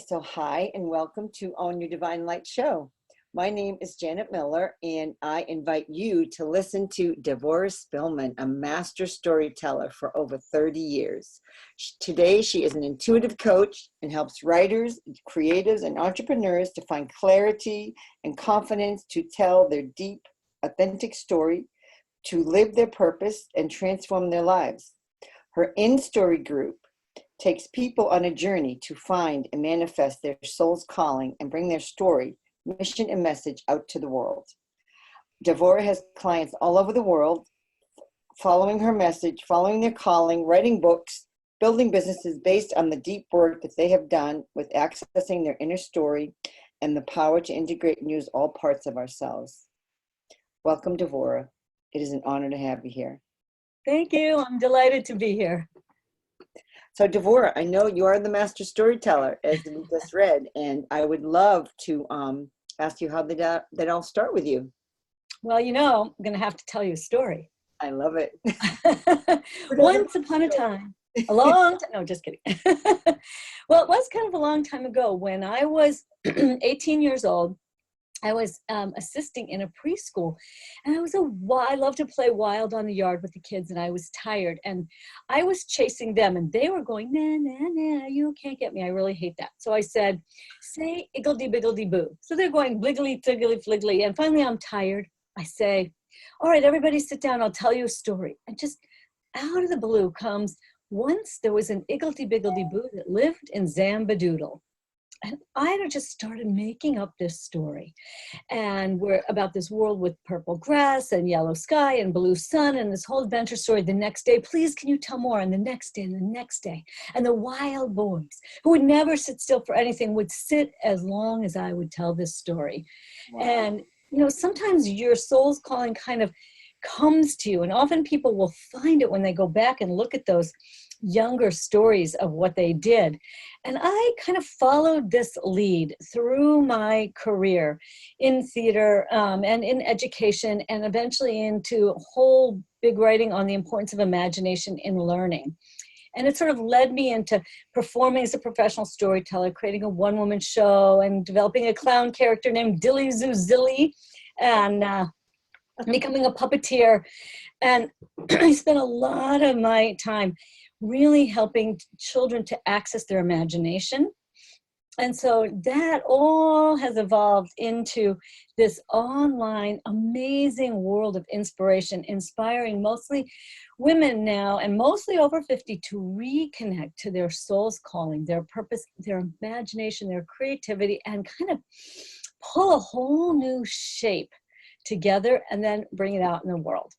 So hi and welcome to Own Your Divine Light show. My name is Janet Miller and I invite you to listen to Devorah Spilman, a master storyteller for over 30 years. Today she is an intuitive coach and helps writers, creatives, and entrepreneurs to find clarity and confidence to tell their deep, authentic story, to live their purpose and transform their lives. Her in-story group takes people on a journey to find and manifest their soul's calling and bring their story, mission, and message out to the world. Devorah has clients all over the world following her message, following their calling, writing books, building businesses based on the deep work that they have done with accessing their inner story and the power to integrate and use all parts of ourselves. Welcome, Devorah. It is an honor to have you here. Thank you. I'm delighted to be here. So Devorah, I know you are the master storyteller, as we just read, and I would love to ask you how that all start with you. Well, you know, I'm going to have to tell you a story. I love it. Once upon a time, a long time, no, just kidding. Well, it was kind of a long time ago when I was 18 years old. I was assisting in a preschool, and I love to play wild on the yard with the kids, and I was tired, and I was chasing them, and they were going, nah, nah, nah, you can't get me. I really hate that. So I said, say iggledy-biggledy-boo. So they're going bliggly, tiggly, fliggly, and finally I'm tired. I say, all right, everybody sit down. I'll tell you a story. And just out of the blue comes, once there was an iggledy-biggledy-boo that lived in Zambadoodle. And I just started making up this story. And we're about this world with purple grass and yellow sky and blue sun and this whole adventure story. The next day, please, can you tell more? And the next day and the next day. And the wild boys who would never sit still for anything would sit as long as I would tell this story. Wow. And, you know, sometimes your soul's calling kind of comes to you. And often people will find it when they go back and look at those younger stories of what they did. And I kind of followed this lead through my career in theater and in education, and eventually into whole big writing on the importance of imagination in learning. And it sort of led me into performing as a professional storyteller, creating a one-woman show and developing a clown character named Dilly Zuzilly, and becoming a puppeteer. And I spent a lot of my time really helping children to access their imagination. And so that all has evolved into this online amazing world of inspiration, inspiring mostly women now and mostly over 50 to reconnect to their soul's calling, their purpose, their imagination, their creativity, and kind of pull a whole new shape together and then bring it out in the world.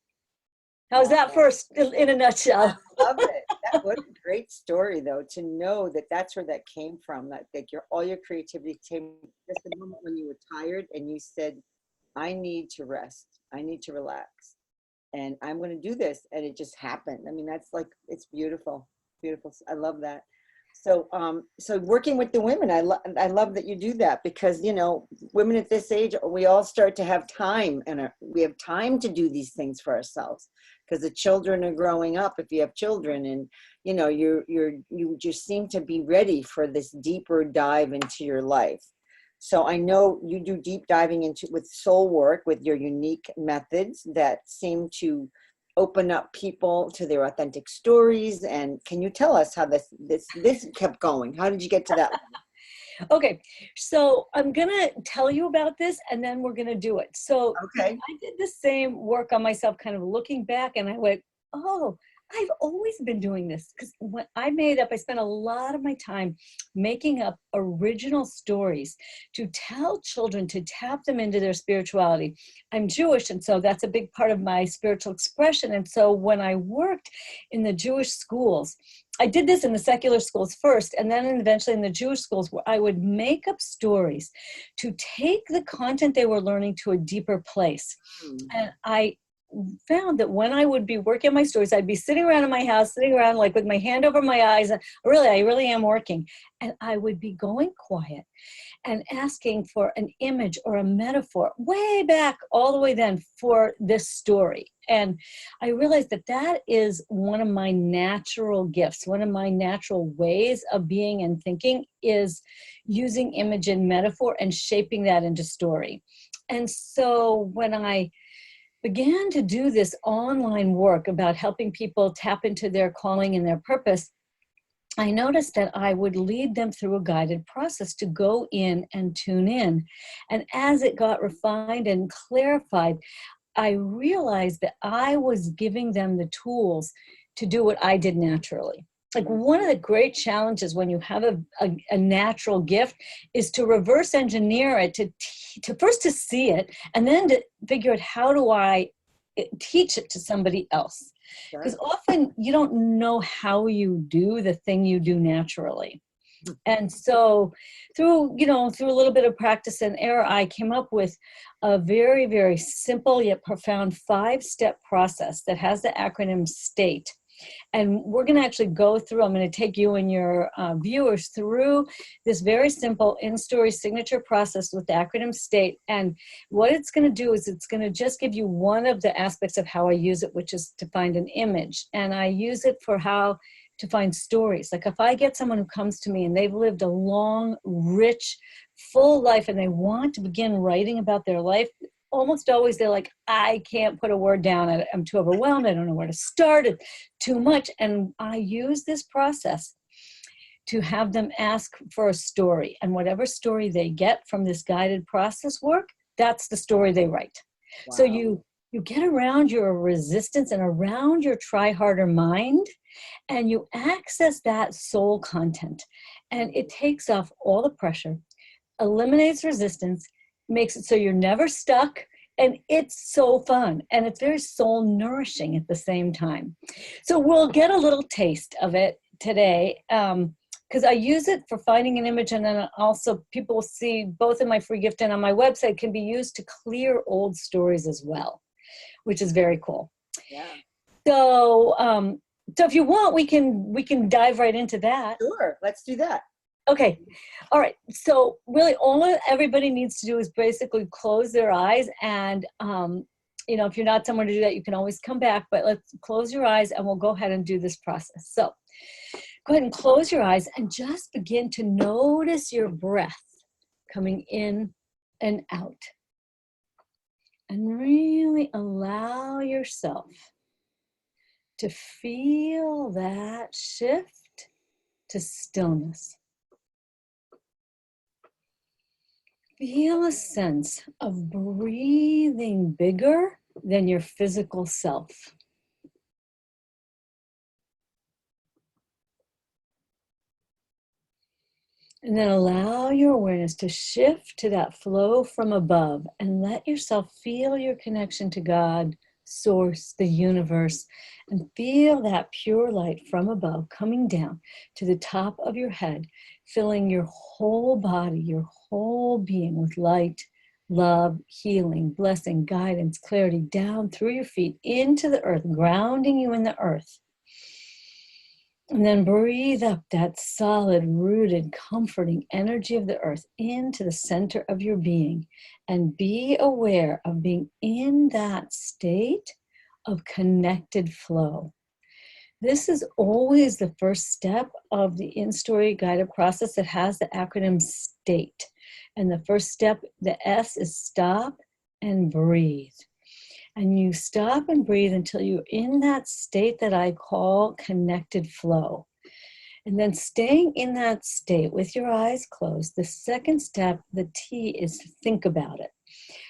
How's that first in a nutshell? I love it. That was a great story, though, to know that that's where that came from, that all your creativity came just the moment when you were tired and you said, I need to rest. I need to relax. And I'm going to do this. And it just happened. I mean, that's like, it's beautiful. Beautiful. I love that. So, so working with the women, I love that you do that, because, you know, women at this age, we all start to have time, and we have time to do these things for ourselves, because the children are growing up. If you have children, and you know, you just seem to be ready for this deeper dive into your life. So I know you do deep diving with soul work with your unique methods that seem to open up people to their authentic stories. And can you tell us how this kept going? How did you get to that? Okay, so I'm gonna tell you about this, and then we're gonna do it. So okay. I did the same work on myself, kind of looking back, and I went, oh, I've always been doing this, because when I spent a lot of my time making up original stories to tell children, to tap them into their spirituality. I'm Jewish, and so that's a big part of my spiritual expression. And so when I worked in the Jewish schools, I did this in the secular schools first, and then eventually in the Jewish schools, where I would make up stories to take the content they were learning to a deeper place. And I found that when I would be working on my stories, I'd be sitting around in my house, sitting around like with my hand over my eyes. And I really am working. And I would be going quiet and asking for an image or a metaphor way back all the way then for this story. And I realized that that is one of my natural gifts. One of my natural ways of being and thinking is using image and metaphor and shaping that into story. And so when I began to do this online work about helping people tap into their calling and their purpose, I noticed that I would lead them through a guided process to go in and tune in. And as it got refined and clarified, I realized that I was giving them the tools to do what I did naturally. Like, one of the great challenges when you have a natural gift is to reverse engineer it, to first to see it, and then to figure out how do I teach it to somebody else. Because often you don't know how you do the thing you do naturally. And so through a little bit of practice and error, I came up with a very, very simple yet profound 5-step process that has the acronym STATE. And we're going to actually go through, I'm going to take you and your viewers through this very simple in-story signature process with the acronym STATE. And what it's going to do is it's going to just give you one of the aspects of how I use it, which is to find an image. And I use it for how to find stories. Like, if I get someone who comes to me and they've lived a long, rich, full life and they want to begin writing about their life, almost always they're like, I can't put a word down. I'm too overwhelmed. I don't know where to start. It's too much. And I use this process to have them ask for a story. And whatever story they get from this guided process work, that's the story they write. Wow. So you get around your resistance and around your try harder mind, and you access that soul content. And it takes off all the pressure, eliminates resistance, makes it so you're never stuck, and it's so fun, and it's very soul nourishing at the same time. So we'll get a little taste of it today, because I use it for finding an image, and then also people will see both in my free gift and on my website can be used to clear old stories as well, which is very cool. Yeah. So if you want, we can dive right into that. Sure, let's do that. Okay. All right. So really all everybody needs to do is basically close their eyes. And, if you're not someone to do that, you can always come back, but let's close your eyes and we'll go ahead and do this process. So go ahead and close your eyes and just begin to notice your breath coming in and out. And really allow yourself to feel that shift to stillness. Feel a sense of breathing bigger than your physical self. And then allow your awareness to shift to that flow from above and let yourself feel your connection to God, Source, the universe, and feel that pure light from above coming down to the top of your head, filling your whole body, your whole being with light, love, healing, blessing, guidance, clarity, down through your feet into the earth, grounding you in the earth. And then breathe up that solid, rooted, comforting energy of the earth into the center of your being, and be aware of being in that state of connected flow. This is always the first step of the in-story guided process that has the acronym STATE. And the first step, the S, is stop and breathe. And you stop and breathe until you're in that state that I call connected flow. And then staying in that state with your eyes closed, the second step, the T, is to think about it.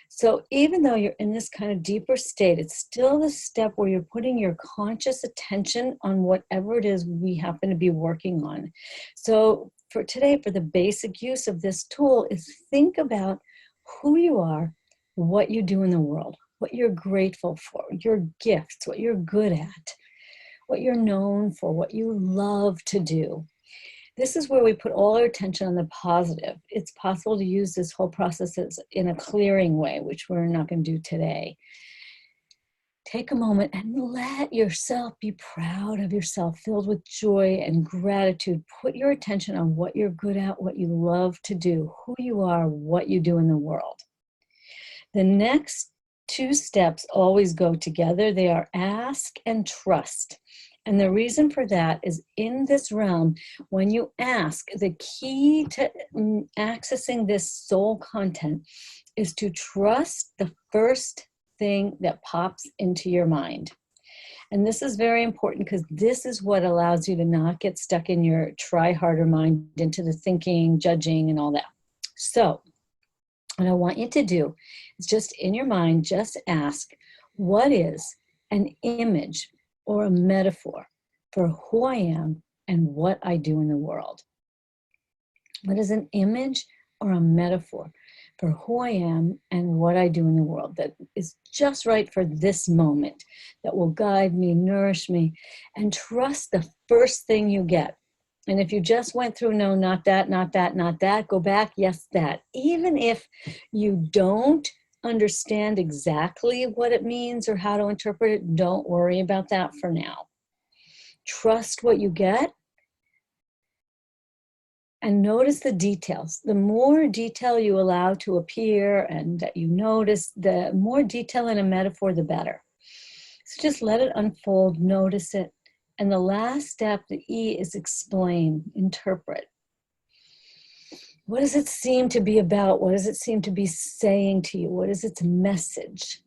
So even though you're in this kind of deeper state, it's still the step where you're putting your conscious attention on whatever it is we happen to be working on. So for today, for the basic use of this tool, is think about who you are, what you do in the world, what you're grateful for, your gifts, what you're good at, what you're known for, what you love to do. This is where we put all our attention on the positive. It's possible to use this whole process in a clearing way, which we're not going to do today. take a moment and let yourself be proud of yourself, filled with joy and gratitude. Put your attention on what you're good at, what you love to do, who you are, what you do in the world. The next two steps always go together. They are ask and trust. And the reason for that is in this realm, when you ask, the key to accessing this soul content is to trust the first thing that pops into your mind. And this is very important because this is what allows you to not get stuck in your try harder mind into the thinking, judging, and all that. So what I want you to do is just in your mind, just ask, what is an image or a metaphor for who I am and what I do in the world? What is an image or a metaphor for who I am and what I do in the world that is just right for this moment, that will guide me, nourish me, and trust the first thing you get? And if you just went through, no, not that, not that, not that, go back, yes, that. Even if you don't understand exactly what it means or how to interpret it, don't worry about that for now. Trust what you get and notice the details. The more detail you allow to appear and that you notice, the more detail in a metaphor, the better. So just let it unfold, notice it. And the last step, the E, is explain, interpret. What does it seem to be about? What does it seem to be saying to you? What is its message?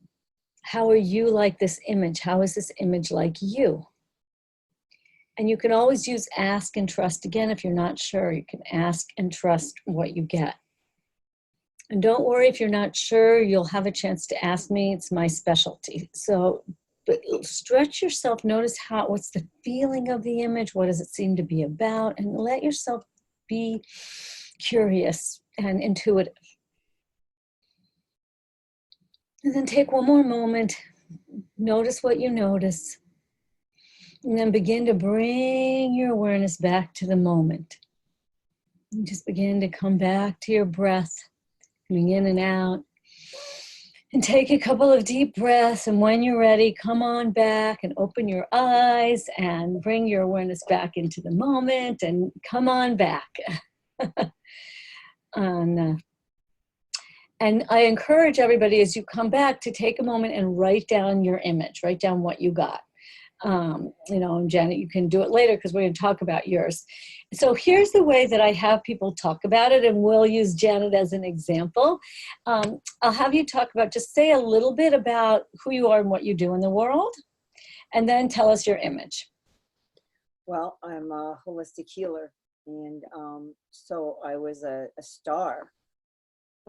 How are you like this image? How is this image like you? And you can always use ask and trust. Again, if you're not sure, you can ask and trust what you get. And don't worry if you're not sure, you'll have a chance to ask me. It's my specialty. So but stretch yourself, notice what's the feeling of the image, what does it seem to be about, and let yourself be curious and intuitive. And then take one more moment, notice what you notice, and then begin to bring your awareness back to the moment. And just begin to come back to your breath, coming in and out. And take a couple of deep breaths, and when you're ready, come on back and open your eyes and bring your awareness back into the moment and come on back. And I encourage everybody as you come back to take a moment and write down your image, write down what you got. And Janet, you can do it later because we're going to talk about yours. So here's the way that I have people talk about it, and we'll use Janet as an example. I'll have you talk about, just say a little bit about who you are and what you do in the world, and then tell us your image. Well, I'm a holistic healer, and so I was a star.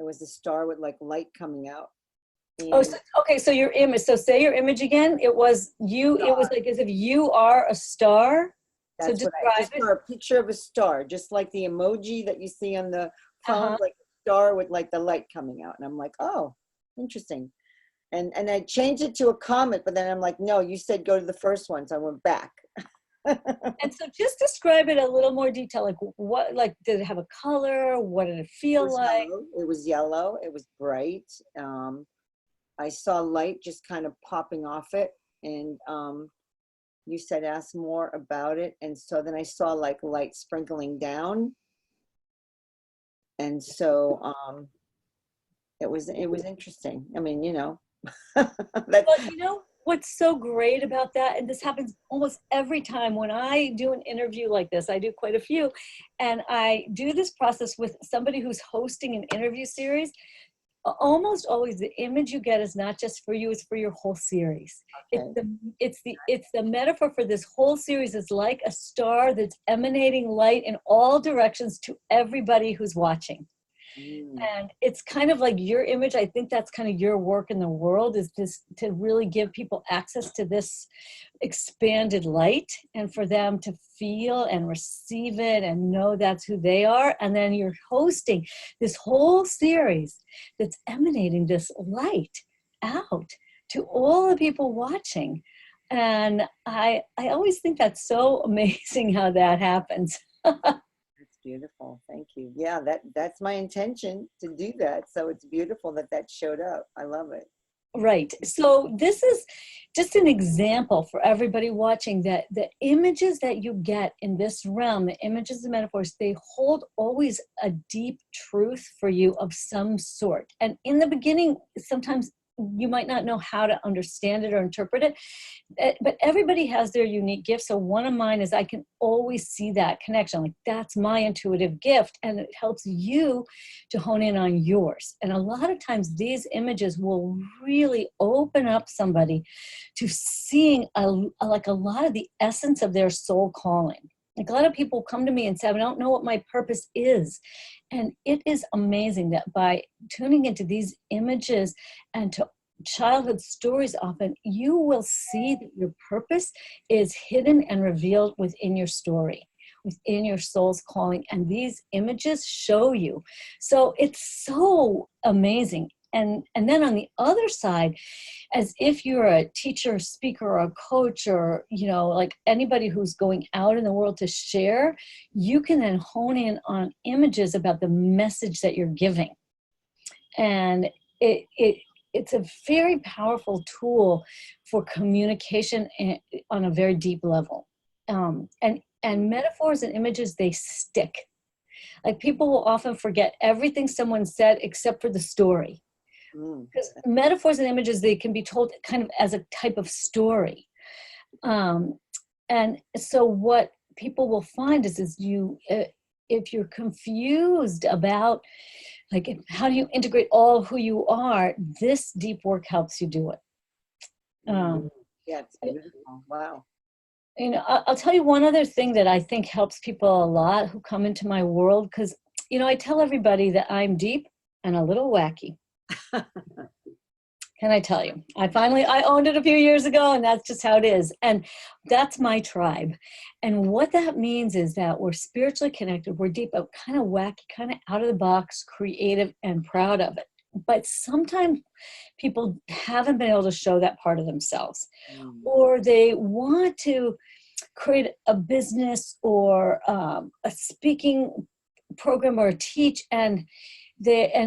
I was a star with like light coming out. Okay, so your image, so say your image again. It was you, star. It was like as if you are a star. That's so what I just saw, a picture of a star, just like the emoji that you see on the phone, like a star with like the light coming out. And I'm like, oh, interesting. And I changed it to a comet, but then I'm like, no, you said go to the first one, so I went back. And so just describe it a little more detail, like what, like did it have a color? What did it feel like? Yellow. It was yellow. It was bright. I saw light just kind of popping off it, and you said ask more about it, and so then I saw like light sprinkling down, and so it was interesting. I mean, But what's so great about that, and this happens almost every time when I do an interview like this, I do quite a few, and I do this process with somebody who's hosting an interview series. Almost always the image you get is not just for you, it's for your whole series. Okay. It's the metaphor for this whole series is like a star that's emanating light in all directions to everybody who's watching. And it's kind of like your image. I think that's kind of your work in the world, is this, to really give people access to this expanded light and for them to feel and receive it and know that's who they are. And then you're hosting this whole series that's emanating this light out to all the people watching. And I always think that's so amazing how that happens. Beautiful. Thank you. Yeah, that's my intention, to do that. So it's beautiful that showed up. I love it. Right. So this is just an example for everybody watching, that the images that you get in this realm, the images and metaphors, they hold always a deep truth for you of some sort. And in the beginning, sometimes you might not know how to understand it or interpret it. But everybody has their unique gift. So one of mine is I can always see that connection. Like, that's my intuitive gift, and it helps you to hone in on yours. And a lot of times these images will really open up somebody to seeing like a lot of the essence of their soul calling. Like, a lot of people come to me and say, I don't know what my purpose is. And it is amazing that by tuning into these images and to childhood stories, often you will see that your purpose is hidden and revealed within your story, within your soul's calling, and these images show you. So it's so amazing. And then on the other side, as if you're a teacher, speaker, or a coach, or, you know, like anybody who's going out in the world to share, you can then hone in on images about the message that you're giving. And it's a very powerful tool for communication on a very deep level. And metaphors and images, they stick. Like, people will often forget everything someone said except for the story. Because metaphors and images, they can be told kind of as a type of story. And so what people will find is you, if you're confused about, like, how do you integrate all of who you are, this deep work helps you do it. Yeah, it's beautiful. Wow. You know, I'll tell you one other thing that I think helps people a lot who come into my world, because, you know, I tell everybody that I'm deep and a little wacky. Can I tell you? I owned it a few years ago, and that's just how it is. And that's my tribe. And what that means is that we're spiritually connected, we're deep, but kind of wacky, kind of out of the box, creative, and proud of it. But sometimes people haven't been able to show that part of themselves, or they want to create a business or a speaking program or teach, and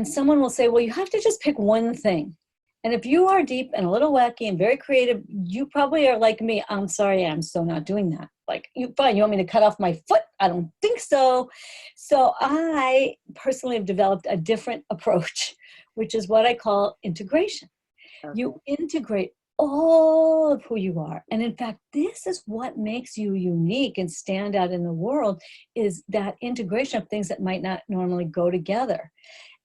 someone will say, well, you have to just pick one thing. And if you are deep and a little wacky and very creative, you probably are like me. I'm sorry, I'm so not doing that. Like, fine, you want me to cut off my foot? I don't think so. So I personally have developed a different approach, which is what I call integration. Okay. You integrate all of who you are. And in fact, this is what makes you unique and stand out in the world, is that integration of things that might not normally go together.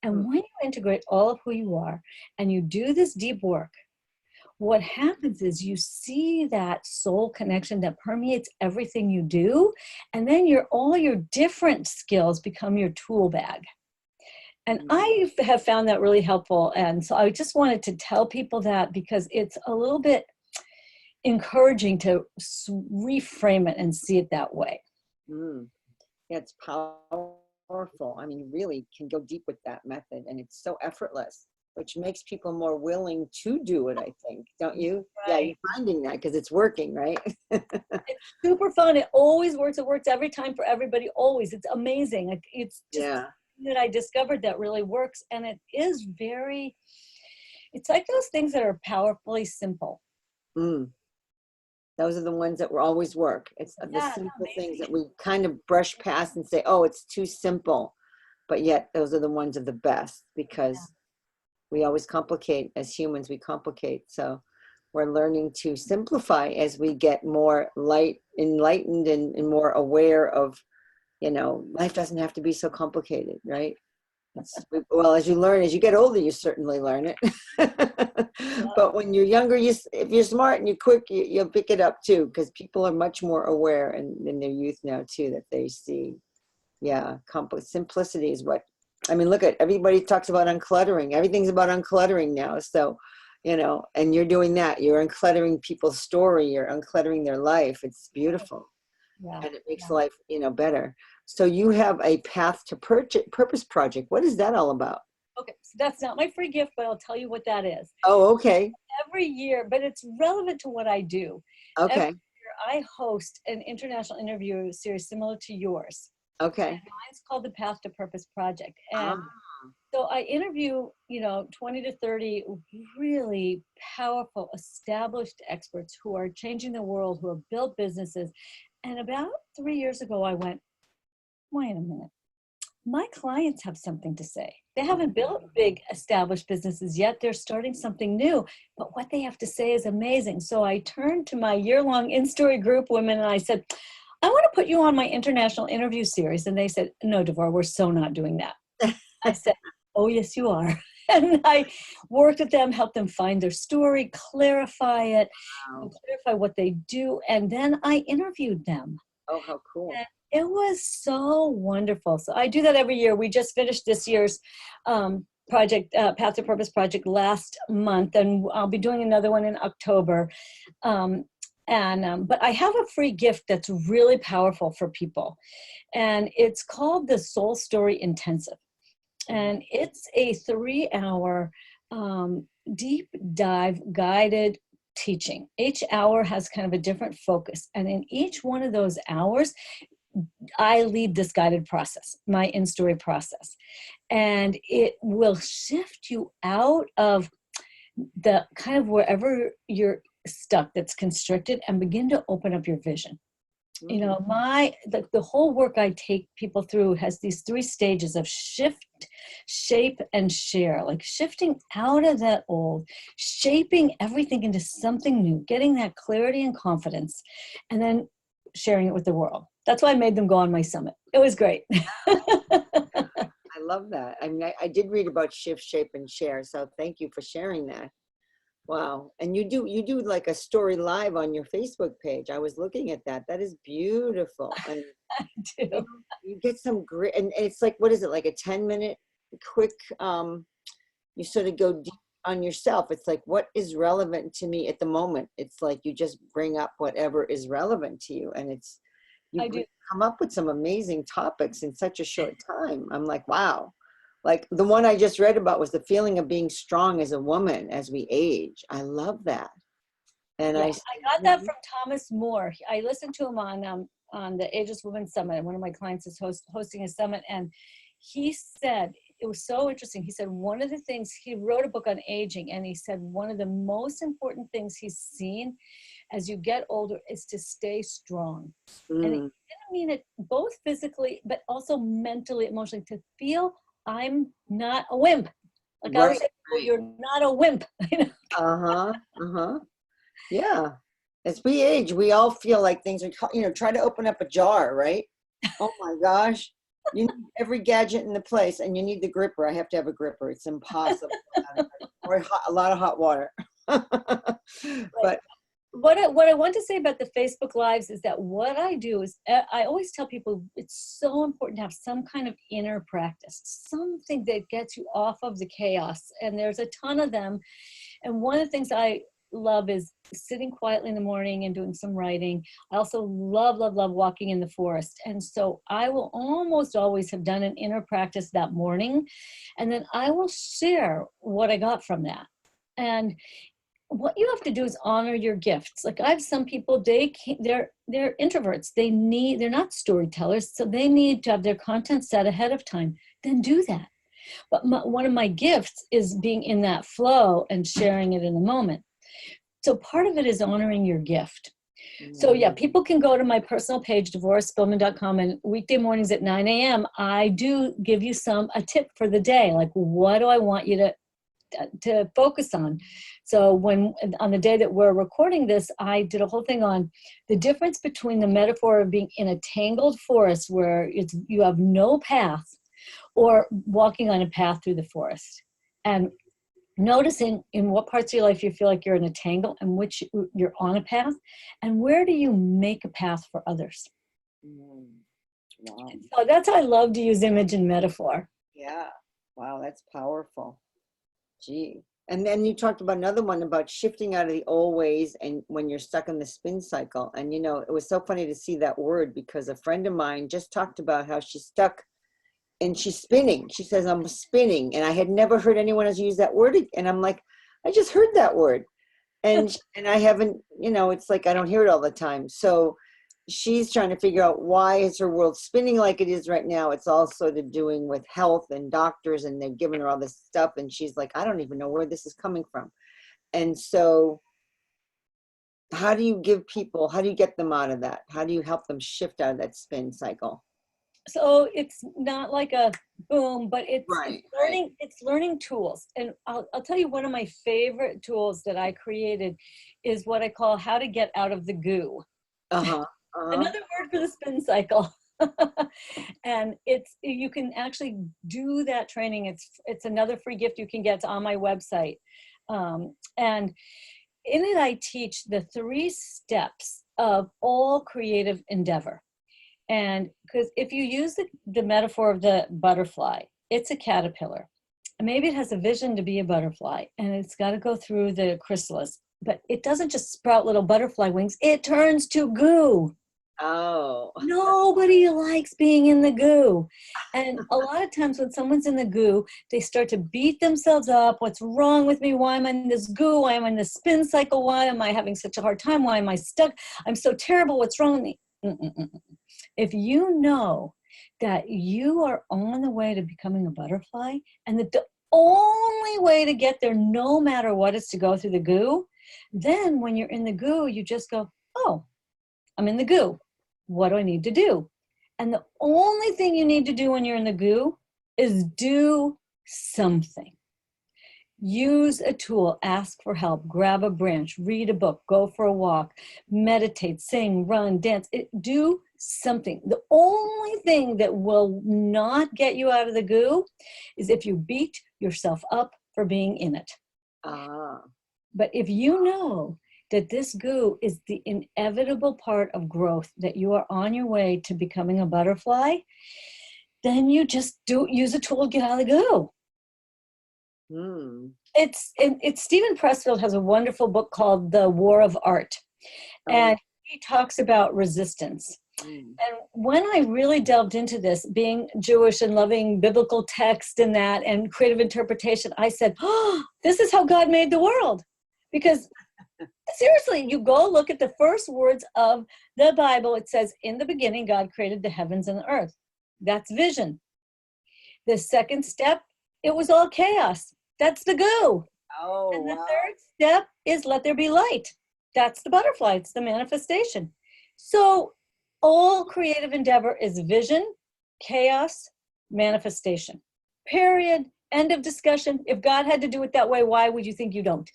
And when you integrate all of who you are and you do this deep work, what happens is you see that soul connection that permeates everything you do, and then all your different skills become your tool bag. And I have found that really helpful. And so I just wanted to tell people that, because it's a little bit encouraging to reframe it and see it that way. Yeah, it's powerful. I mean, you really can go deep with that method, and it's so effortless, which makes people more willing to do it, I think. Don't you? Right. Yeah, you're finding that because it's working, right? It's super fun. It always works. It works every time for everybody, always. It's amazing. It's just that I discovered that really works. And it is it's like those things that are powerfully simple. Those are the ones that will always work. It's the simple things that we kind of brush past and say, oh, it's too simple. But yet those are the ones that are the best, because we always complicate. As humans, we complicate. So we're learning to simplify as we get more enlightened and more aware of, you know, life doesn't have to be so complicated, right? Well, as you get older, you certainly learn it. But when you're younger, if you're smart and you're quick, you'll pick it up too, because people are much more aware in their youth now too, that they see. Yeah, simplicity is what, I mean, look at, everybody talks about uncluttering. Everything's about uncluttering now. So, you know, and you're doing that. You're uncluttering people's story. You're uncluttering their life. It's beautiful. And it makes life, you know, better. So you have a Path to Purpose project. What is that all about? Okay, so that's not my free gift, but I'll tell you what that is. Oh, okay. Every year, but it's relevant to what I do. Okay. Every year I host an international interview series similar to yours. Okay. And mine's called the Path to Purpose Project. And So I interview, 20 to 30 really powerful, established experts who are changing the world, who have built businesses. And about 3 years ago, I went, wait a minute. My clients have something to say. They haven't built big established businesses yet. They're starting something new, but what they have to say is amazing. So I turned to my year-long in-story group women and I said, I want to put you on my international interview series. And they said, no, Devorah, we're so not doing that. I said, oh, yes, you are. And I worked with them, helped them find their story, clarify it, clarify what they do. And then I interviewed them. Oh, how cool. And it was so wonderful. So I do that every year. We just finished this year's project, Path to Purpose project last month, and I'll be doing another one in October. But I have a free gift that's really powerful for people. And it's called the Soul Story Intensive. And it's a 3-hour deep dive guided teaching. Each hour has kind of a different focus. And in each one of those hours, I lead this guided process, my in-story process. And it will shift you out of the kind of wherever you're stuck that's constricted and begin to open up your vision. You know, the whole work I take people through has these 3 stages of shift, shape, and share, like shifting out of that old, shaping everything into something new, getting that clarity and confidence, and then sharing it with the world. That's why I made them go on my summit. It was great. I love that. I mean, I did read about shift, shape, and share. So thank you for sharing that. Wow. And you do like a story live on your Facebook page. I was looking at that. That is beautiful. And I do. you get some great, and it's like, what is it? Like a 10-minute quick, you sort of go deep on yourself. It's like, what is relevant to me at the moment? It's like, you just bring up whatever is relevant to you. And it's, you come up with some amazing topics in such a short time. I'm like, wow. Like the one I just read about was the feeling of being strong as a woman as we age. I love that. And I got that from Thomas Moore. I listened to him on the Ageless Women Summit. One of my clients is hosting a summit. And he said, it was so interesting. He said, one of the things, he wrote a book on aging. And he said, one of the most important things he's seen as you get older is to stay strong. And it didn't mean it both physically, but also mentally, emotionally, to feel I'm not a wimp. Like I was saying, well, you're not a wimp. Yeah. As we age, we all feel like things are, try to open up a jar, right? Oh my gosh. You need every gadget in the place, and you need the gripper. I have to have a gripper. It's impossible. Or a lot of hot water. But what I want to say about the Facebook Lives is that what I do is I always tell people it's so important to have some kind of inner practice, something that gets you off of the chaos. And there's a ton of them. And one of the things I love is sitting quietly in the morning and doing some writing. I also love walking in the forest. And so I will almost always have done an inner practice that morning. And then I will share what I got from that. And what you have to do is honor your gifts. Like I have some people, they're introverts. They're not storytellers, so they need to have their content set ahead of time. Then do that. But one of my gifts is being in that flow and sharing it in the moment. So part of it is honoring your gift. So yeah, people can go to my personal page, DevorahSpilman.com, and weekday mornings at 9 a.m. I do give you a tip for the day. Like, what do I want you to focus on? So on the day that we're recording this, I did a whole thing on the difference between the metaphor of being in a tangled forest where you have no path, or walking on a path through the forest, and noticing in what parts of your life you feel like you're in a tangle and which you're on a path, and where do you make a path for others. Wow. So that's how I love to use image and metaphor. Yeah. Wow, that's powerful. Gee. And then you talked about another one about shifting out of the old ways and when you're stuck in the spin cycle. And, it was so funny to see that word, because a friend of mine just talked about how she's stuck and she's spinning. She says, I'm spinning. And I had never heard anyone else use that word. And I'm like, I just heard that word. And I haven't, it's like I don't hear it all the time. So she's trying to figure out why is her world spinning like it is right now. It's all sort of doing with health and doctors, and they're giving her all this stuff, and she's like, I don't even know where this is coming from. And so how do you get them out of that? How do you help them shift out of that spin cycle? So it's not like a boom, but it's Right, learning. Right. It's learning tools, and I'll tell you one of my favorite tools that I created is what I call how to get out of the goo. Another word for the spin cycle. And you can actually do that training. It's another free gift you can get. It's on my website, and in it I teach the 3 steps of all creative endeavor. And because if you use the metaphor of the butterfly, it's a caterpillar. Maybe it has a vision to be a butterfly, and it's got to go through the chrysalis, but it doesn't just sprout little butterfly wings. It turns to goo. Oh. Nobody likes being in the goo. And a lot of times when someone's in the goo, they start to beat themselves up. What's wrong with me? Why am I in this goo? Why am I in this spin cycle? Why am I having such a hard time? Why am I stuck? I'm so terrible. What's wrong with me? If you know that you are on the way to becoming a butterfly, and that the only way to get there, no matter what, is to go through the goo, then when you're in the goo, you just go, oh, I'm in the goo. What do I need to do? And the only thing you need to do when you're in the goo is do something. Use a tool, ask for help, grab a branch, read a book, go for a walk, meditate, sing, run, dance, do something. The only thing that will not get you out of the goo is if you beat yourself up for being in it. But if you know that this goo is the inevitable part of growth, that you are on your way to becoming a butterfly, then you just use a tool to get out of the goo. It's Stephen Pressfield has a wonderful book called The War of Art, and he talks about resistance. And when I really delved into this, being Jewish and loving biblical text and that and creative interpretation, I said, oh, this is how God made the world. Because seriously, you go look at the first words of the Bible. It says, in the beginning, God created the heavens and the earth. That's vision. The second step, it was all chaos. That's the goo. And the third step is let there be light. That's the butterfly. It's the manifestation. So all creative endeavor is vision, chaos, manifestation. Period. End of discussion. If God had to do it that way, why would you think you don't?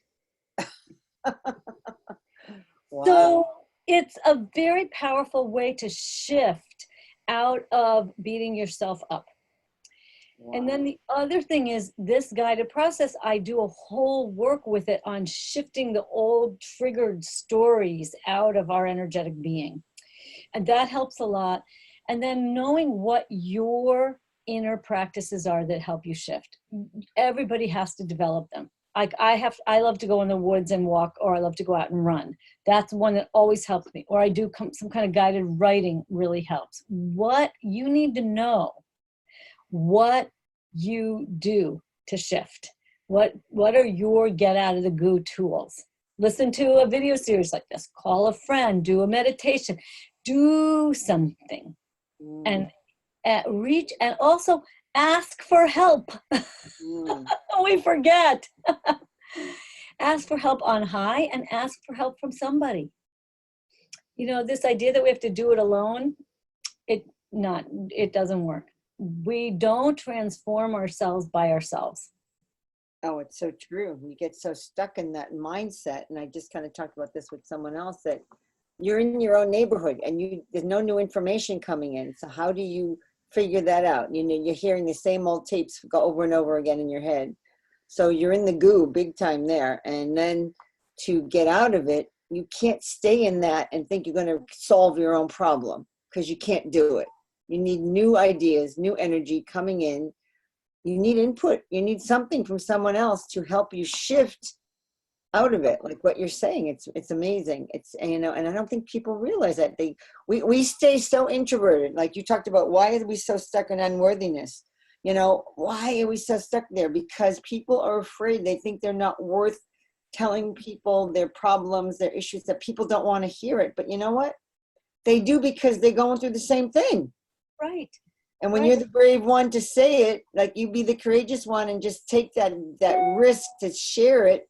So it's a very powerful way to shift out of beating yourself up. And then the other thing is this guided process, I do a whole work with it on shifting the old triggered stories out of our energetic being. And that helps a lot. And then knowing what your inner practices are that help you shift. Everybody has to develop them. Like I love to go in the woods and walk, or I love to go out and run. That's one that always helps me. Or I do some kind of guided writing really helps. What you need to know, what you do to shift. What are your get out of the goo tools? Listen to a video series like this, call a friend, do a meditation, do something, and reach, and also ask for help. We forget. Ask for help on high and ask for help from somebody. You know, this idea that we have to do it alone, it doesn't work. We don't transform ourselves by ourselves. Oh, it's so true. We get so stuck in that mindset. And I just kind of talked about this with someone else, that you're in your own neighborhood and there's no new information coming in. So how do you figure that out? You know, you're hearing the same old tapes go over and over again in your head. So you're in the goo big time there. And then to get out of it, you can't stay in that and think you're going to solve your own problem, because you can't do it. You need new ideas, new energy coming in. You need input. You need something from someone else to help you shift out of it. Like what you're saying, it's amazing. It's, you know, and I don't think people realize that we stay so introverted. Like you talked about, why are we so stuck in unworthiness? You know, why are we so stuck there? Because people are afraid. They think they're not worth telling people their problems, their issues, that people don't want to hear it. But you know what? they do because they're going through the same thing. Right. And when Right. you're the brave one to say it, like you be the courageous one and just take that risk to share it.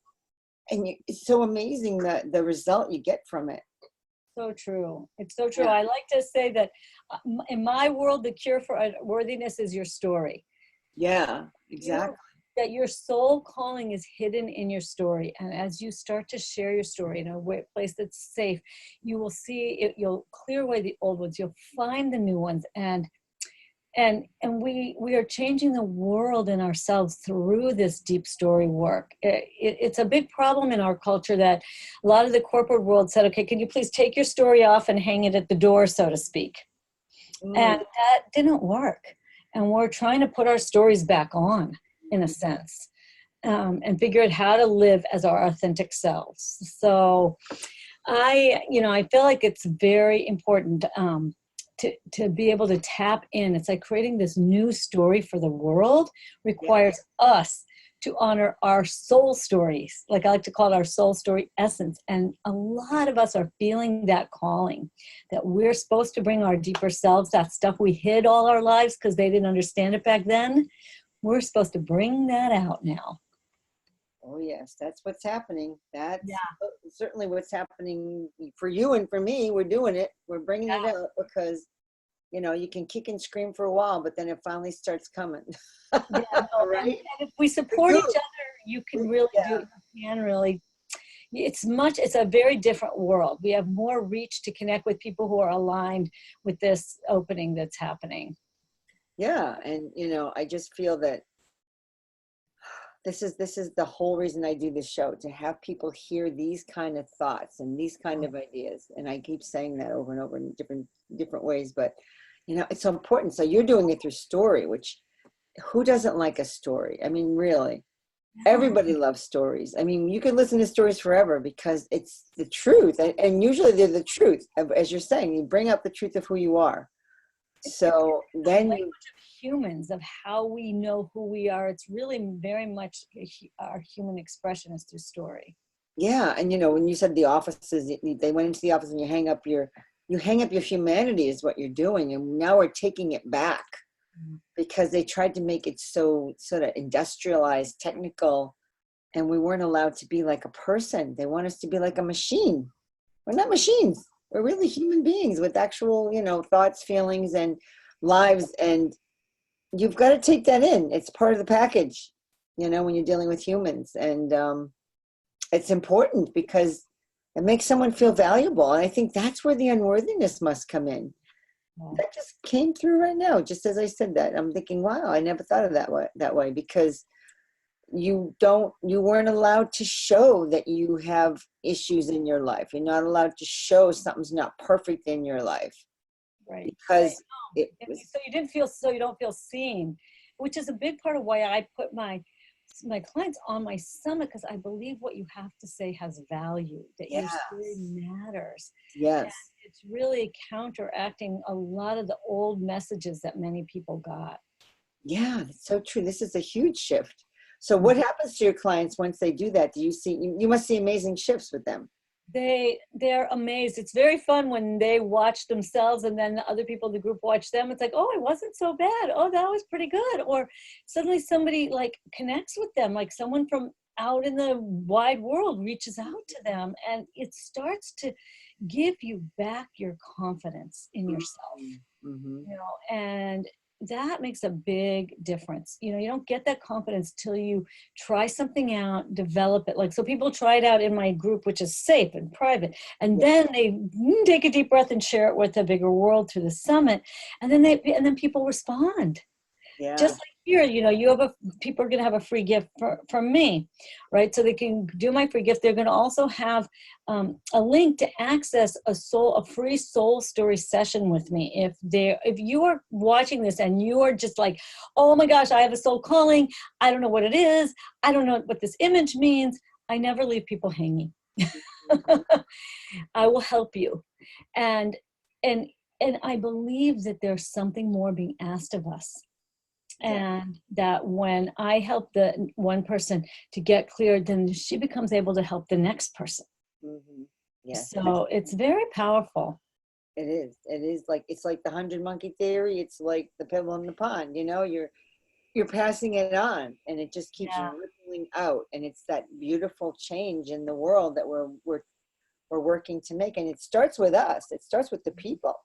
And it's so amazing the result you get from it. So true. It's so true. Yeah. I like to say that in my world, the cure for worthiness is your story. Yeah, exactly. That your soul calling is hidden in your story. And as you start to share your story in a place that's safe, you will see it, you'll clear away the old ones, you'll find the new ones. And we are changing the world and ourselves through this deep story work. It's a big problem in our culture that a lot of the corporate world said, okay, can you please take your story off and hang it at the door, so to speak? And that didn't work. And we're trying to put our stories back on, in a sense, and figure out how to live as our authentic selves. So I feel like it's very important to be able to tap in. It's like creating this new story for the world requires us to honor our soul stories. Like I like to call it our soul story essence. And a lot of us are feeling that calling, that we're supposed to bring our deeper selves, that stuff we hid all our lives because they didn't understand it back then. We're supposed to bring that out now. Oh yes, that's what's happening. That's certainly what's happening for you and for me. We're doing it. We're bringing it out because, you can kick and scream for a while, but then it finally starts coming. Right? And if we support each other, you can really do it. You can really. It's a very different world. We have more reach to connect with people who are aligned with this opening that's happening. Yeah, and I just feel that this is the whole reason I do this show, to have people hear these kind of thoughts and these kind of ideas. And I keep saying that over and over in different ways, but it's so important. So you're doing it through story, which who doesn't like a story? I mean, really, everybody loves stories. I mean, you can listen to stories forever because it's the truth, and usually they're the truth. As you're saying, you bring up the truth of who you are. So then language of humans, of how we know who we are. It's really very much our human expression is through story. Yeah, and when you said the offices, they went into the office and you hang up your humanity is what you're doing, and now we're taking it back because they tried to make it so sort of industrialized, technical, and we weren't allowed to be like a person. They want us to be like a machine. We're not machines. We're really human beings with actual, thoughts, feelings, and lives. And you've got to take that in. It's part of the package, when you're dealing with humans. And it's important because it makes someone feel valuable. And I think that's where the unworthiness must come in. That just came through right now, just as I said that. I'm thinking, wow, I never thought of that way because you weren't allowed to show that you have issues in your life. You're not allowed to show something's not perfect in your life. Right. Because so you don't feel seen, which is a big part of why I put my clients on my summit, because I believe what you have to say has value, that your story matters. Yes. And it's really counteracting a lot of the old messages that many people got. Yeah, that's so true. This is a huge shift. So what happens to your clients once they do that? You must see amazing shifts with them. They're amazed. It's very fun when they watch themselves and then the other people in the group watch them. It's like, oh, it wasn't so bad. Oh, that was pretty good. Or suddenly somebody like connects with them, like someone from out in the wide world reaches out to them, and it starts to give you back your confidence in yourself. And that makes a big difference. You don't get that confidence till you try something out, develop it. Like, so people try it out in my group, which is safe and private. And then they take a deep breath and share it with the bigger world through the summit. And then people respond. Yeah. Just like here, people are going to have a free gift from me, right? So they can do my free gift. They're going to also have a link to access a free soul story session with me. If you are watching this and you are just like, oh my gosh, I have a soul calling. I don't know what it is. I don't know what this image means. I never leave people hanging. I will help you. And I believe that there's something more being asked of us. And that when I help the one person to get cleared, then she becomes able to help the next person. Yes. So it's very powerful. It is. It is like, it's like the 100 monkey theory. It's like the pebble in the pond, you're passing it on, and it just keeps Yeah, rippling out. And it's that beautiful change in the world that we're working to make. And it starts with us. It starts with the people.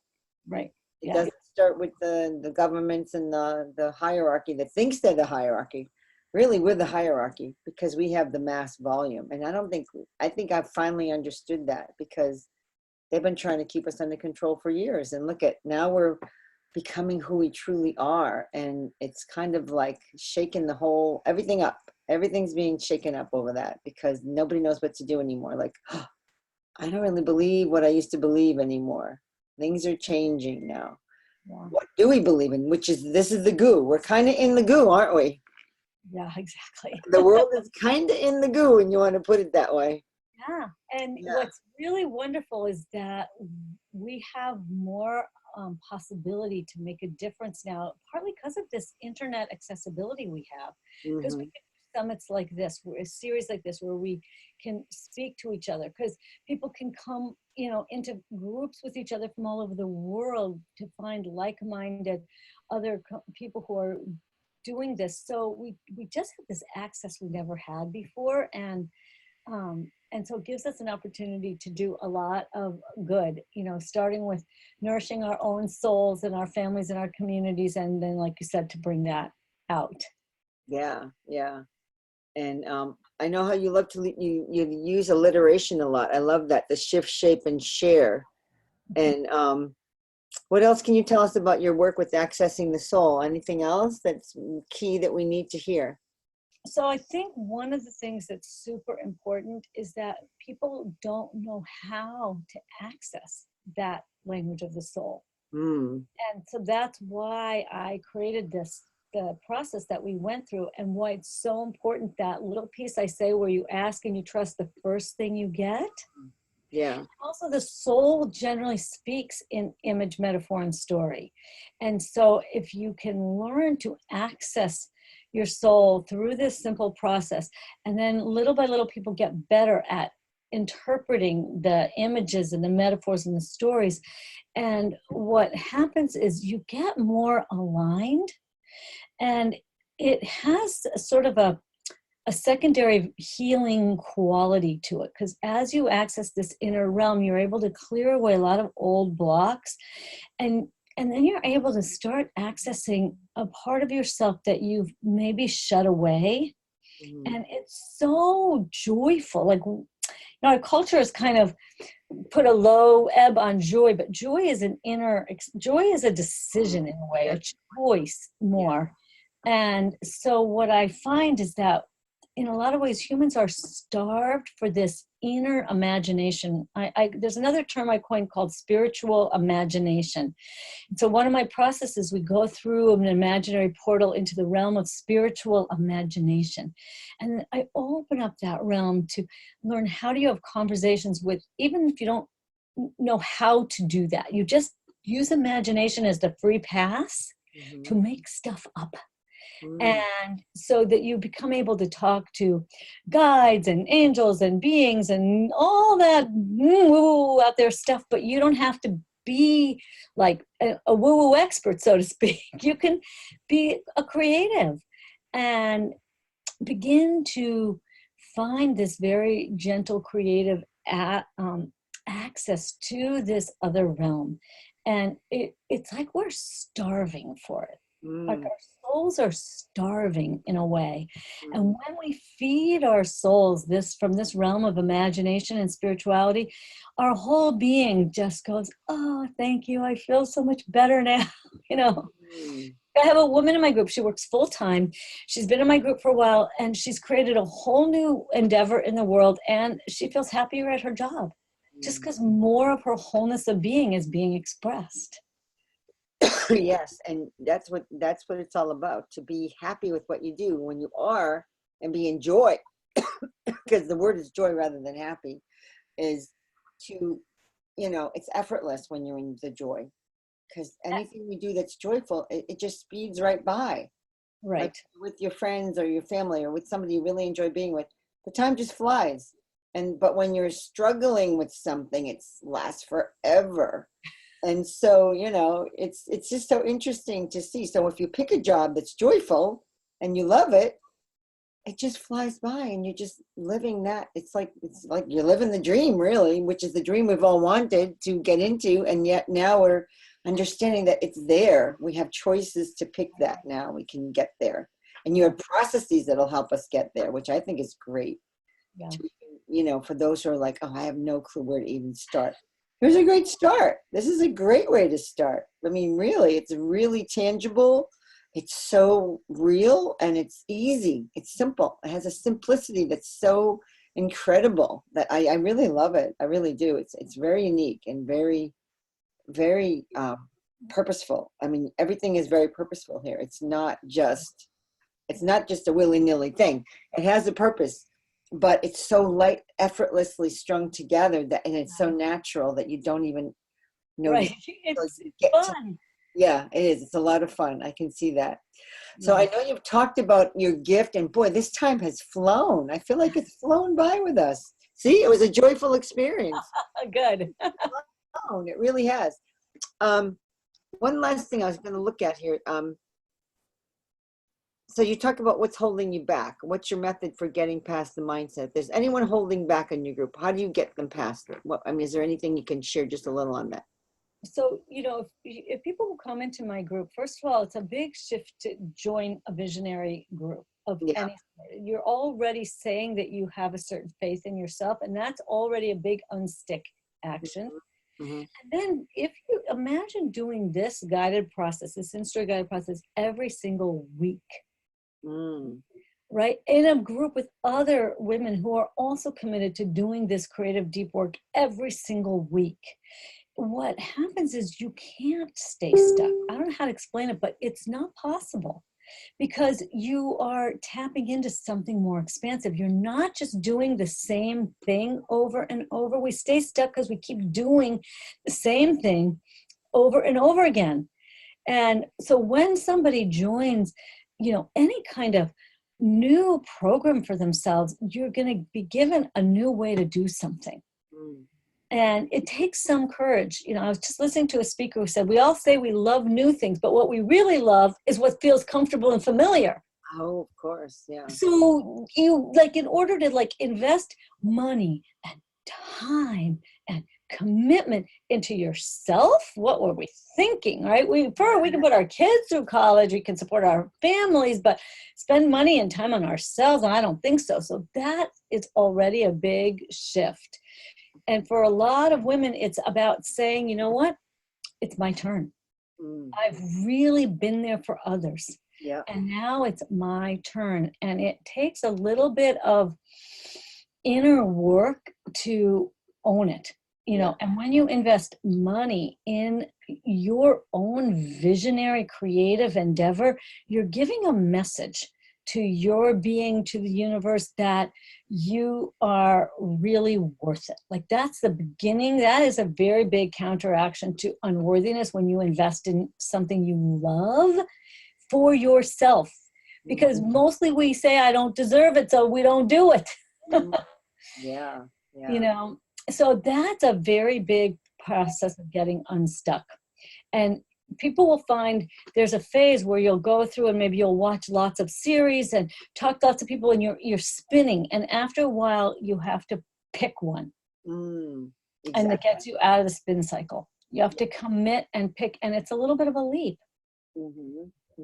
right. It Yeah, doesn't start with the governments and the hierarchy that thinks they're the hierarchy. Really, we're the hierarchy because we have the mass volume. And I think I've finally understood that, because they've been trying to keep us under control for years. And look at, now we're becoming who we truly are. And it's kind of like shaking everything up. Everything's being shaken up over that, because nobody knows what to do anymore. Like, oh, I don't really believe what I used to believe anymore. Things are changing now. yeah, What do we believe in? This is the goo. We're kind of in the goo, aren't we? yeah, exactly. The world is kind of in the goo, and you want to put it that way. Yeah, and Yeah. what's really wonderful is that we have more possibility to make a difference now, partly because of this internet accessibility we have. Because we Hmm. can do summits like this, a series like this, where we can speak to each other. Because people can come, into groups with each other from all over the world to find like-minded other people who are doing this. So we just have this access we never had before, and so it gives us an opportunity to do a lot of good, starting with nourishing our own souls and our families and our communities, and then, like you said, to bring that out. Yeah, yeah. And I know how you love to you use alliteration a lot. I love that, the shift, shape, and share. And what else can you tell us about your work with accessing the soul? Anything else that's key that we need to hear? So I think one of the things that's super important is that people don't know how to access that language of the soul. Mm. And so that's why I created the process that we went through, and why it's so important, that little piece I say where you ask and you trust the first thing you get. Yeah. Also, the soul generally speaks in image, metaphor, and story. And so if you can learn to access your soul through this simple process, and then little by little people get better at interpreting the images and the metaphors and the stories, and what happens is you get more aligned, and it has a sort of a secondary healing quality to it, because as you access this inner realm, you're able to clear away a lot of old blocks, and then you're able to start accessing a part of yourself that you've maybe shut away. Mm. And it's so joyful. Like, our culture has kind of put a low ebb on joy, but joy is joy is a decision in a way, a choice more. And so what I find is that in a lot of ways, humans are starved for this inner imagination. There's another term I coined called spiritual imagination. And so one of my processes, we go through an imaginary portal into the realm of spiritual imagination. And I open up that realm to learn, how do you have conversations with, even if you don't know how to do that, you just use imagination as the free pass to make stuff up. Mm. And so that you become able to talk to guides and angels and beings and all that woo out there stuff, but you don't have to be like a woo-woo expert, so to speak. You can be a creative and begin to find this very gentle, creative access to this other realm. And it's like we're starving for it. Like Mm. our souls are starving in a way. And Mm. when we feed our souls from this realm of imagination and spirituality, our whole being just goes, oh, thank you. I feel so much better now. Mm. I have a woman in my group. She works full time. She's been in my group for a while, and she's created a whole new endeavor in the world. And she feels happier at her job just because more of her wholeness of being is being expressed. Yes, and that's what it's all about, to be happy with what you do when you are, and be in joy, because the word is joy rather than happy, is to, it's effortless when you're in the joy, because anything you do that's joyful, it just speeds right by. Right. Like with your friends or your family or with somebody you really enjoy being with, the time just flies. But when you're struggling with something, it lasts forever. And so, you know, it's just so interesting to see. So if you pick a job that's joyful and you love it, it just flies by and you're just living that. It's like you're living the dream, really, which is the dream we've all wanted to get into. And yet now we're understanding that it's there. We have choices to pick that now. We can get there. And you have processes that'll help us get there, which I think is great. Yeah. You know, for those who are like, oh, I have no clue where to even start. Here's a great start. This is a great way to start. I mean, really, it's really tangible. It's so real and it's easy. It's simple. It has a simplicity that's so incredible that I really love it. I really do. It's very unique and very, very purposeful. I mean, everything is very purposeful here. It's not just a willy-nilly thing. It has a purpose, but it's so light, effortlessly strung together and it's so natural that you don't even notice. Right. It's fun. Yeah, it is. It's a lot of fun. I can see that. So I know you've talked about your gift, and boy, this time has flown. I feel like it's flown by with us. See, it was a joyful experience. Good. It really has. One last thing I was going to look at here. So you talk about what's holding you back. What's your method for getting past the mindset? If there's anyone holding back in your group, how do you get them past it? Is there anything you can share just a little on that? So, you know, if people will come into my group, first of all, it's a big shift to join a visionary group of any sort. You're already saying that you have a certain faith in yourself, and that's already a big unstick action. Mm-hmm. And then if you imagine doing this guided process, this in-story guided process every single week, right? In a group with other women who are also committed to doing this creative deep work every single week. What happens is you can't stay stuck. I don't know how to explain it, but it's not possible because you are tapping into something more expansive. You're not just doing the same thing over and over. We stay stuck because we keep doing the same thing over and over again. And so when somebody joins, you know, any kind of new program for themselves, you're going to be given a new way to do something. And it takes some courage. You know, I was just listening to a speaker who said, we all say we love new things, but what we really love is what feels comfortable and familiar. Oh, of course. Yeah. So you in order to invest money and time and commitment into yourself, what were we thinking, right? We can put our kids through college, we can support our families, but spend money and time on ourselves, and I don't think so. So that is already a big shift. And for a lot of women, it's about saying, you know what? It's my turn. I've really been there for others. Yeah. And now it's my turn. And it takes a little bit of inner work to own it, you know. And when you invest money in your own visionary creative endeavor, you're giving a message to your being, to the universe, that you are really worth it. Like, that's the beginning. That is a very big counteraction to unworthiness when you invest in something you love for yourself. Because mostly we say, I don't deserve it, so we don't do it. Yeah. You know, so that's a very big process of getting unstuck. And people will find there's a phase where you'll go through and maybe you'll watch lots of series and talk to lots of people and you're spinning. And after a while, you have to pick one. Exactly. And it gets you out of the spin cycle. You have to commit and pick, and it's a little bit of a leap.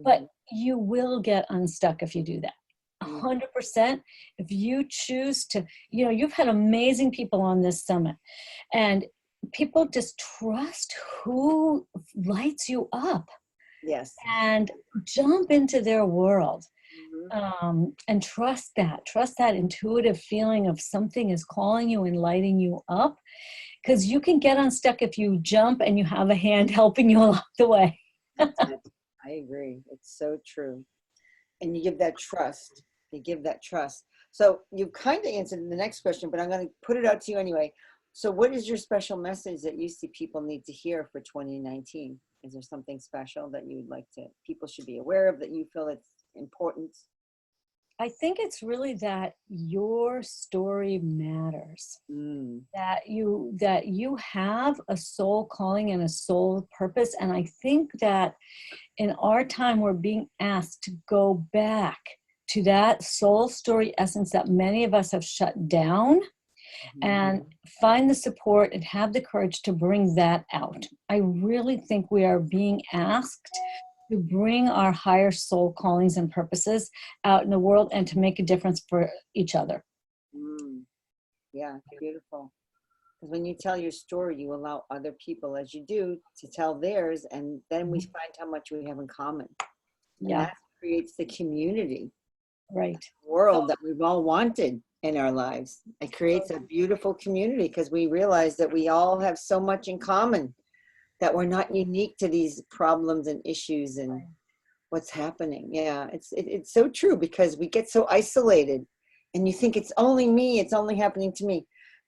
But you will get unstuck if you do that. 100%. If you choose to, you know, you've had amazing people on this summit, and people just trust who lights you up. Yes. And jump into their world. And trust that intuitive feeling of something is calling you and lighting you up, because you can get unstuck if you jump and you have a hand helping you along the way. I agree. It's so true. And you give that trust. So you kind of answered the next question, but I'm going to put it out to you anyway. So what is your special message that you see people need to hear for 2019? Is there something special that you would like people should be aware of, that you feel it's important? I think it's really that your story matters. Mm. That you have a soul calling and a soul purpose. And I think that in our time, we're being asked to go back to that soul story essence that many of us have shut down, and find the support and have the courage to bring that out. I really think we are being asked to bring our higher soul callings and purposes out in the world and to make a difference for each other. Mm. Yeah, beautiful. Because when you tell your story, you allow other people, as you do, to tell theirs, and then we find how much we have in common. And Yeah, that creates the community right. world that we've all wanted in our lives. It creates a beautiful community because we realize that we all have so much in common, that we're not unique to these problems and issues and what's happening. Yeah, it's so true, because we get so isolated and you think it's only me, it's only happening to me.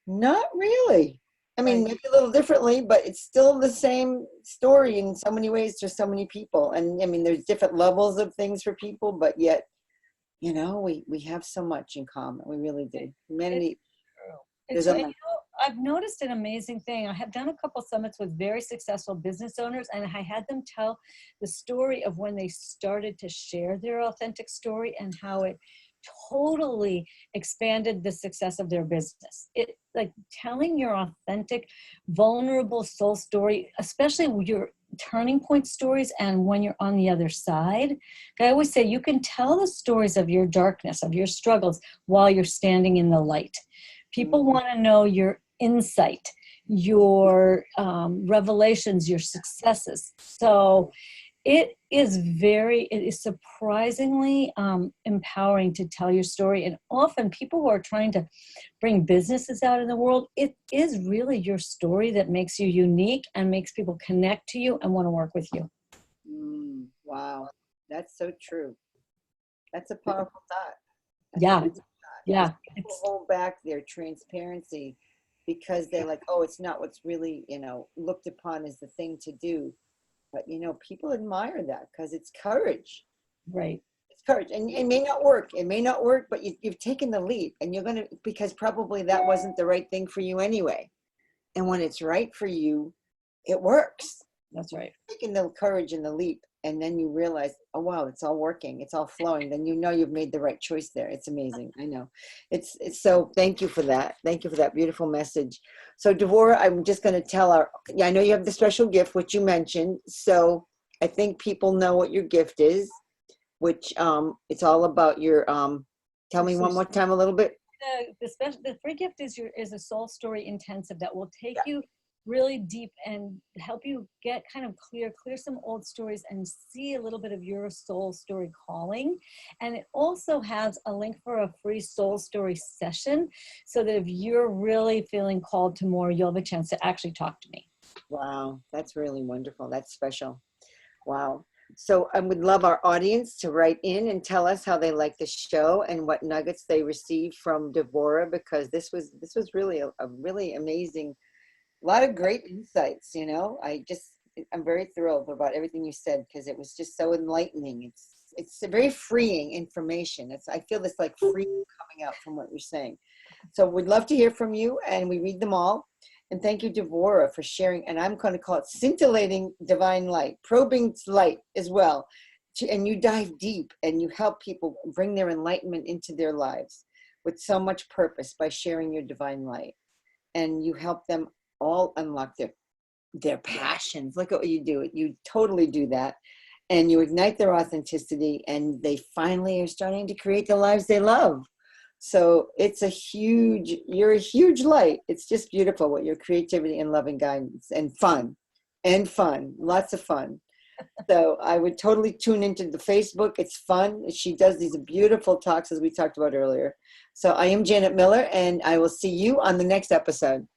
Not really. I mean, maybe a little differently, but it's still the same story in so many ways to so many people. And I mean, there's different levels of things for people, but yet, you know, we have so much in common. We really do. Humanity. It's true. You know, I've noticed an amazing thing. I have done a couple summits with very successful business owners, and I had them tell the story of when they started to share their authentic story and how it totally expanded the success of their business. It, like, telling your authentic, vulnerable soul story, especially your turning point stories and when you're on the other side. I always say you can tell the stories of your darkness, of your struggles, while you're standing in the light. People want to know your insight, your revelations, your successes. So it is surprisingly empowering to tell your story. And often people who are trying to bring businesses out in the world, it is really your story that makes you unique and makes people connect to you and want to work with you. Wow, that's so true. That's a powerful thought. Yeah. Yeah. People hold back their transparency because they're like, oh, it's not what's really, you know, looked upon as the thing to do. But, you know, people admire that because it's courage. Right. It's courage. And it may not work. It may not work, but you've taken the leap, and you're going to, because probably that wasn't the right thing for you anyway. And when it's right for you, it works. That's right. Taking the courage and the leap, and then you realize, oh wow, it's all working, it's all flowing. Then you know you've made the right choice there. It's amazing. I know. It's so. Thank you for that. Thank you for that beautiful message. So Devorah, I'm just going to tell our. Yeah, I know you have the special gift which you mentioned. So I think people know what your gift is, which it's all about your. Tell me one more time a little bit. The free gift is a soul story intensive that will take you really deep and help you get kind of clear some old stories and see a little bit of your soul story calling. And it also has a link for a free soul story session, so that if you're really feeling called to more, you'll have a chance to actually talk to me. Wow, that's really wonderful. That's special. Wow. So I would love our audience to write in and tell us how they like the show and what nuggets they received from Devorah, because this was really a really amazing, a lot of great insights. You know, I'm very thrilled about everything you said, because it was just so enlightening. It's a very freeing information. I feel this like freedom coming out from what you're saying. So we'd love to hear from you, and we read them all. And thank you, Devorah, for sharing. And I'm going to call it scintillating divine light, probing light as well. And you dive deep and you help people bring their enlightenment into their lives with so much purpose by sharing your divine light. And you help them all unlock their passions. Look at what you do. You totally do that. And you ignite their authenticity, and they finally are starting to create the lives they love. So you're a huge light. It's just beautiful what your creativity and loving guidance and fun, lots of fun. So I would totally tune into the Facebook. It's fun. She does these beautiful talks, as we talked about earlier. So I am Janet Miller, and I will see you on the next episode.